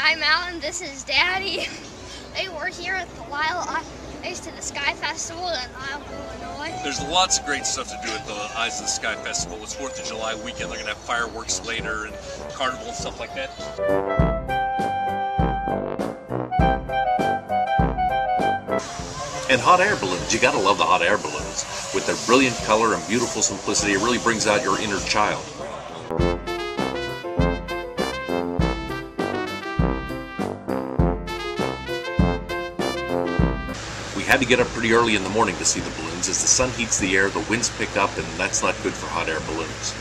I'm Alan, this is Daddy. They were here at the Lisle Eyes to the Sky Festival in Lisle, Illinois. There's lots of great stuff to do at the Eyes of the Sky Festival. It's 4th of July weekend. They're going to have fireworks later and carnival and stuff like that. And hot air balloons. You gotta love the hot air balloons. With their brilliant color and beautiful simplicity, it really brings out your inner child. We had to get up pretty early in the morning to see the balloons. As the sun heats the air, the winds pick up, and that's not good for hot air balloons.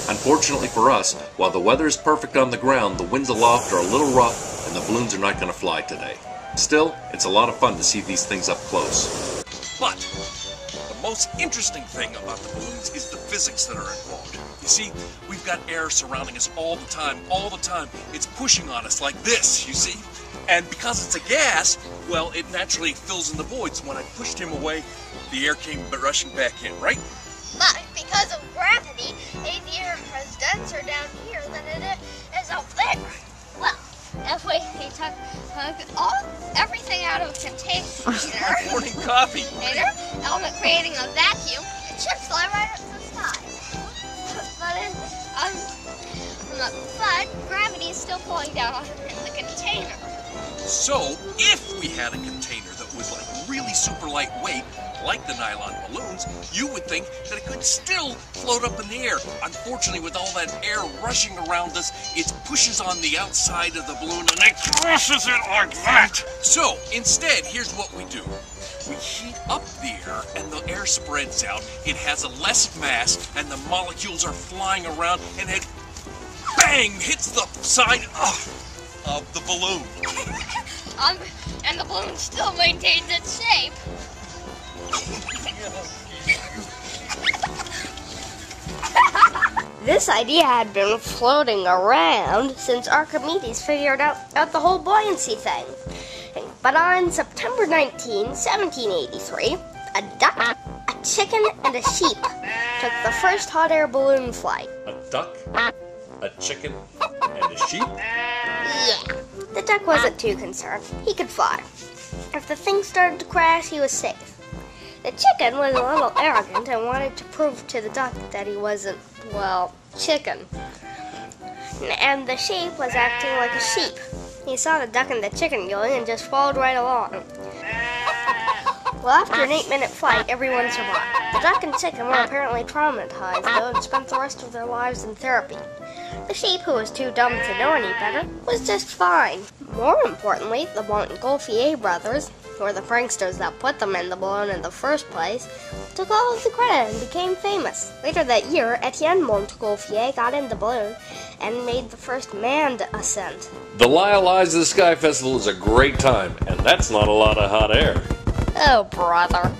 Unfortunately for us, while the weather is perfect on the ground, the winds aloft are a little rough and the balloons are not going to fly today. Still, it's a lot of fun to see these things up close. But the most interesting thing about the balloons is the physics that are involved. You see, we've got air surrounding us all the time, It's pushing on us like this, you see? And because it's a gas, well, it naturally fills in the voids. When I pushed him away, the air came rushing back in, right? But because of gravity, the air is denser down here than it is up there. Well, if we took everything out of a container, Morning coffee. Element creating a vacuum, it should fly right up to the sky. But gravity is still pulling down in the container. So, if we had a container that was like really super lightweight, like the nylon balloons, you would think that it could still float up in the air. Unfortunately, with all that air rushing around us, it pushes on the outside of the balloon and it crushes it like that. So, instead, here's what we do. We heat up the air and the air spreads out. It has a less mass and the molecules are flying around and it, bang, hits the side of the balloon. And the balloon still maintains its shape. This idea had been floating around since Archimedes figured out the whole buoyancy thing. But on September 19, 1783, a duck, a chicken, and a sheep took the first hot air balloon flight. A duck, a chicken, and a sheep? Yeah, the duck wasn't too concerned. He could fly. If the thing started to crash, he was safe. The chicken was a little arrogant and wanted to prove to the duck that he wasn't, well, chicken. And the sheep was acting like a sheep. He saw the duck and the chicken going and just followed right along. Well, after an 8-minute flight, everyone survived. The duck and chicken were apparently traumatized, though, and spent the rest of their lives in therapy. The sheep, who was too dumb to know any better, was just fine. More importantly, the Montgolfier brothers, who were the pranksters that put them in the balloon in the first place, took all of the credit and became famous. Later that year, Etienne Montgolfier got in the balloon and made the first manned ascent. The Lisle Eyes of the Sky Festival is a great time, and that's not a lot of hot air. Oh, brother.